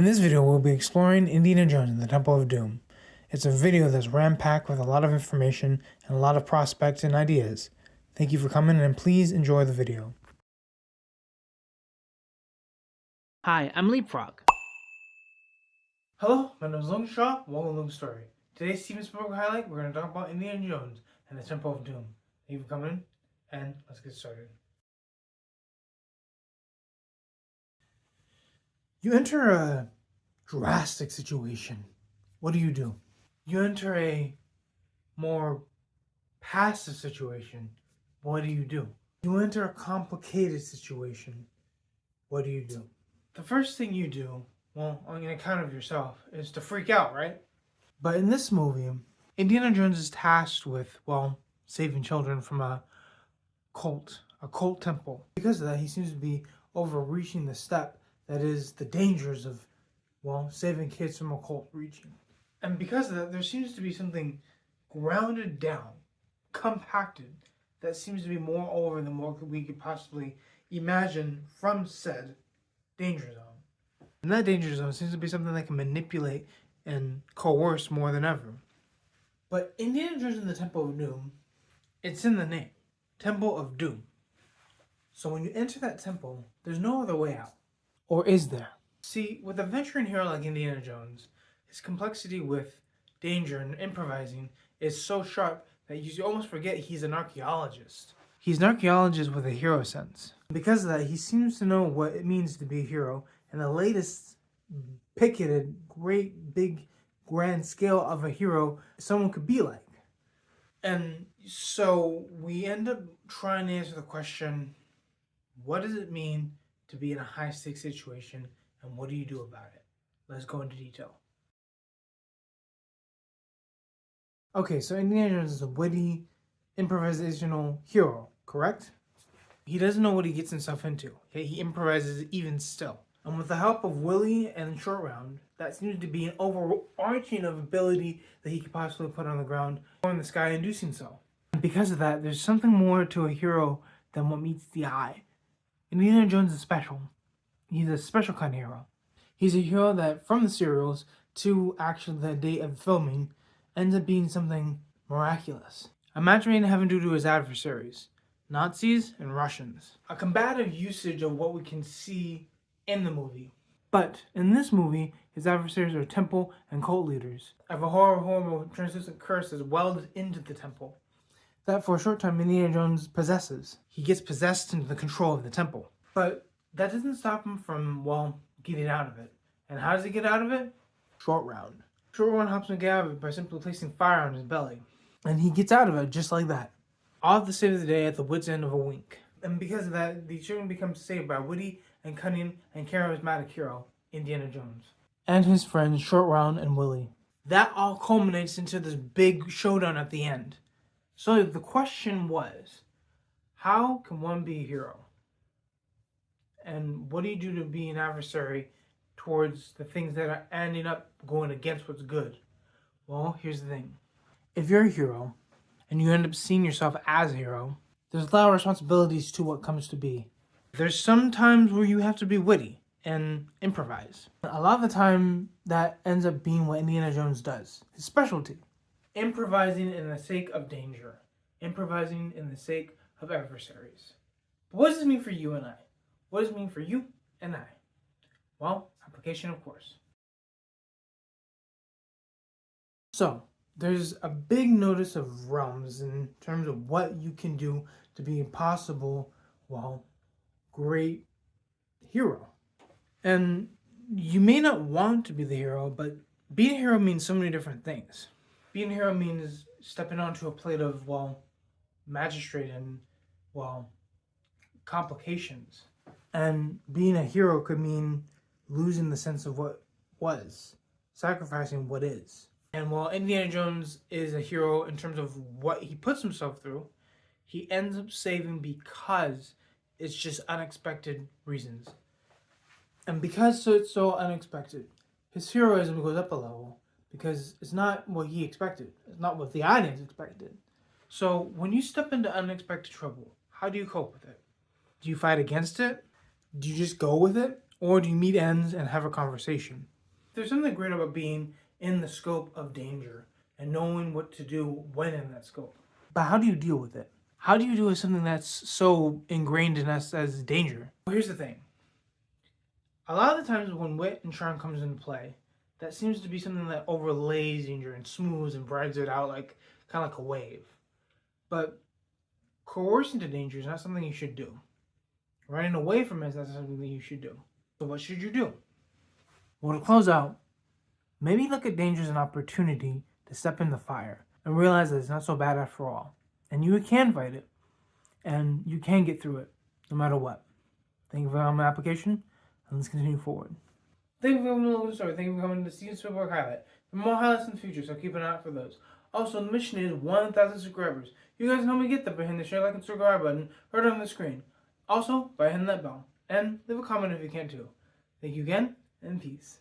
In this video, we'll be exploring Indiana Jones and the Temple of Doom. It's a video that's ram-packed with a lot of information and a lot of prospects and ideas. Thank you for coming and please enjoy the video. Hi, I'm Leapfrog. Hello, my name is LogansStory. Welcome to LogansStory. Today's Steven Spielberg Highlight, we're going to talk about Indiana Jones and the Temple of Doom. Thank you for coming, and let's get started. You enter a drastic situation. What do? You enter a more passive situation. What do? You enter a complicated situation. What do? The first thing you do, well, on account of yourself, is to freak out, right? But in this movie, Indiana Jones is tasked with, well, saving children from a cult temple. Because of that, he seems to be overreaching the step that is the dangers of, well, saving kids from a cult reaching. And because of that, there seems to be something grounded down, compacted, that seems to be more over than what we could possibly imagine from said danger zone. And that danger zone seems to be something that can manipulate and coerce more than ever. But Indiana Jones and the Temple of Doom, it's in the name, Temple of Doom. So when you enter that temple, there's no other way out. Or is there? See, with a veteran hero like Indiana Jones, his complexity with danger and improvising is so sharp that you almost forget he's an archaeologist. He's an archaeologist with a hero sense. Because of that, he seems to know what it means to be a hero, and the latest picketed, great, big, grand scale of a hero someone could be like. And so we end up trying to answer the question, what does it mean to be in a high-stakes situation, and what do you do about it? Let's go into detail. Okay, so Indiana Jones is a witty, improvisational hero, correct? He doesn't know what he gets himself into. Okay? He improvises even still. And with the help of Willie and Short Round, that seems to be an overarching of ability that he could possibly put on the ground or in the sky inducing so. And because of that, there's something more to a hero than what meets the eye. Indiana Jones is special. He's a special kind of hero. He's a hero that, from the serials to actually the date of filming, ends up being something miraculous. A match made in heaven due to his adversaries, Nazis and Russians. A combative usage of what we can see in the movie. But in this movie, his adversaries are temple and cult leaders. Of a horrible translucent curse is welded into the temple that for a short time Indiana Jones possesses. He gets possessed into the control of the temple. But that doesn't stop him from, well, getting out of it. And how does he get out of it? Short Round. Short Round helps him get out of it by simply placing fire on his belly. And he gets out of it just like that. All to save the day at the wit's end of a wink. And because of that, the children become saved by witty and cunning and charismatic hero, Indiana Jones. And his friends, Short Round and Willie. That all culminates into this big showdown at the end. So the question was, how can one be a hero? And what do you do to be an adversary towards the things that are ending up going against what's good? Well, here's the thing. If you're a hero, and you end up seeing yourself as a hero, there's a lot of responsibilities to what comes to be. There's some times where you have to be witty and improvise. A lot of the time, that ends up being what Indiana Jones does. His specialty. Improvising in the sake of danger. Improvising in the sake of adversaries. But what does this mean for you and I? What does it mean for you and I? Well, application, of course. So, there's a big notice of realms in terms of what you can do to be a possible, well, great hero. And you may not want to be the hero, but being a hero means so many different things. Being a hero means stepping onto a plate of, well, magistrate and, well, complications. And being a hero could mean losing the sense of what was, sacrificing what is. And while Indiana Jones is a hero in terms of what he puts himself through, he ends up saving because it's just unexpected reasons. And because it's so unexpected, his heroism goes up a level because it's not what he expected. It's not what the audience expected. So when you step into unexpected trouble, how do you cope with it? Do you fight against it? Do you just go with it? Or do you meet ends and have a conversation? There's something great about being in the scope of danger and knowing what to do when in that scope. But how do you deal with it? How do you deal with something that's so ingrained in us as danger? Well, here's the thing. A lot of the times when wit and charm comes into play, that seems to be something that overlays danger and smooths and brings it out like kind of like a wave. But coercing to danger is not something you should do. Running away from it is not something that you should do. So what should you do? Well, to close out, maybe look at danger as an opportunity to step in the fire and realize that it's not so bad after all. And you can fight it, and you can get through it, no matter what. Thank you for coming to the application, and let's continue forward. Thank you for coming to LogansStory. Thank you for coming to Steven Spielberg Highlight. There are more highlights in the future, so keep an eye out for those. Also, the mission is 1,000 subscribers. You guys can help me get there by hitting the share, like, and subscribe button right on the screen. Also, by hitting that bell. And leave a comment if you can too. Thank you again, and peace.